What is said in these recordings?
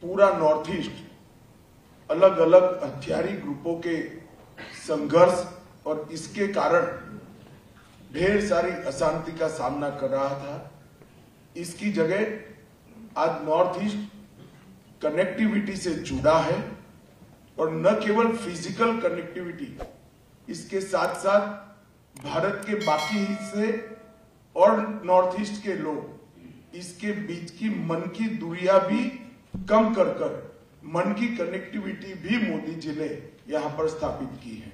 पूरा north east अलग अलग हथियारी ग्रुपों के संघर्ष और इसके कारण ढेर सारी अशांति का सामना कर रहा था। इसकी जगह आज नॉर्थ ईस्ट कनेक्टिविटी से जुड़ा है और न केवल फिजिकल कनेक्टिविटी, इसके साथ साथ भारत के बाकी हिस्से और नॉर्थ ईस्ट के लोग इसके बीच की मन की दूरियां भी कम कर मन की कनेक्टिविटी भी मोदी जी ने यहां पर स्थापित की है।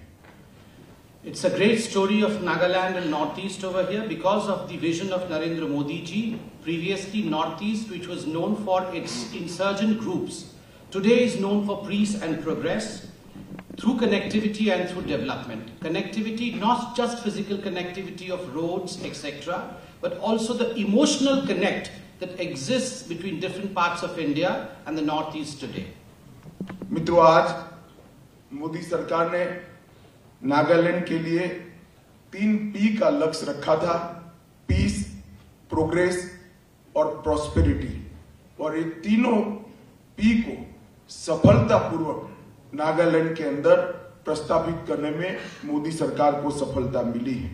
It's a great story of Nagaland and Northeast over here because of the vision of Narendra Modi ji. Previously, Northeast, which was known for its insurgent groups, today is known for peace and progress through connectivity and through development. Connectivity, not just physical connectivity of roads, etc., but also the emotional connect that exists between different parts of India and the Northeast today. मित्रों, आज मोदी सरकार ने नागालैंड के लिए 3 P का लक्ष्य रखा था, पीस, प्रोग्रेस और प्रॉस्पेरिटी, और ये तीनों P को सफलतापूर्वक नागालैंड के अंदर प्रस्तावित करने में मोदी सरकार को सफलता मिली है।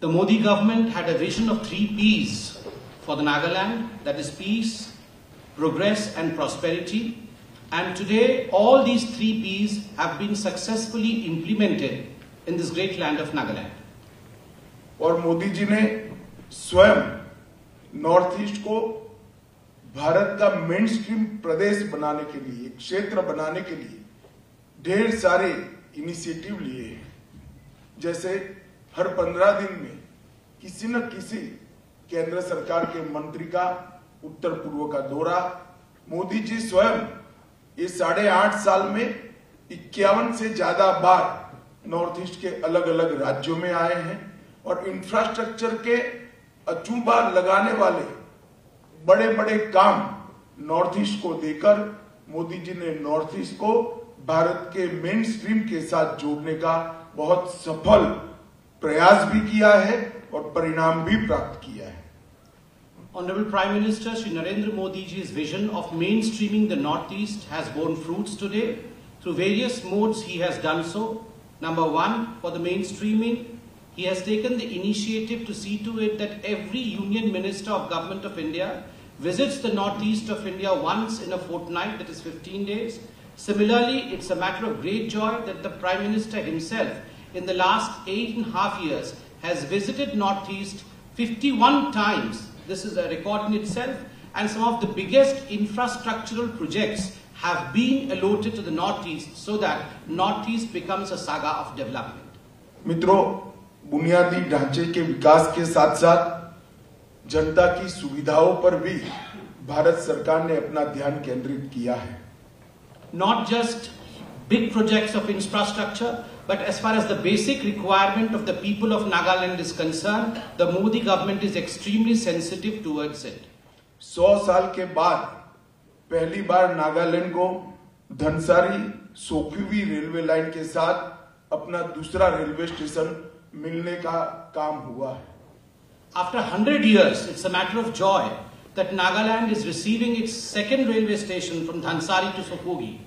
The Modi government had a vision of 3 Ps for the Nagaland, that is peace, progress and prosperity. And today, all these 3 Ps have been successfully implemented in this great land of Nagaland. और मोदी जी ने स्वयं north east को भारत का main stream प्रदेश बनाने के लिए, क्षेत्र बनाने के लिए ढेर सारे इनिशिएटिव लिए हैं। जैसे हर 15 दिन में किसी न किसी केंद्र सरकार के मंत्री का उत्तर पूर्व का दौरा, मोदी जी स्वयं ये 8.5 साल में 51 से ज्यादा बार नॉर्थ ईस्ट के अलग अलग राज्यों में आए हैं और इंफ्रास्ट्रक्चर के अचूबा लगाने वाले बड़े बड़े काम नॉर्थ ईस्ट को देकर मोदी जी ने नॉर्थ ईस्ट को भारत के मेन स्ट्रीम के साथ जोड़ने का बहुत सफल प्रयास भी किया है और परिणाम भी प्राप्त किया है। Honorable Prime Minister Shri Narendra Modi ji's vision of mainstreaming the Northeast has borne fruits today. Through various modes he has done so. Number 1, for the mainstreaming, he has taken the initiative to see to it that every Union Minister of Government of India visits the Northeast of India once in a fortnight, that is 15 days. Similarly, it's a matter of great joy that the Prime Minister himself in the last 8.5 years has visited Northeast 51 times. This is a record in itself, and some of the biggest infrastructural projects have been allotted to the Northeast so that Northeast becomes a saga of development. मित्रों, बुनियादी ढांचे के विकास के साथ साथ जनता की सुविधाओं पर भी भारत सरकार ने अपना ध्यान केंद्रित किया है। Not just big projects of infrastructure, but as far as the basic requirement of the people of Nagaland is concerned, the Modi government is extremely sensitive towards it. 100 साल के बाद पहली बार नागालैंड को धनसारी सोक्यूवी रेलवे लाइन के साथ अपना दूसरा रेलवे स्टेशन मिलने का काम हुआ है। After 100 years, it's a matter of joy that Nagaland is receiving its second railway station from Dhansari to Sopogi.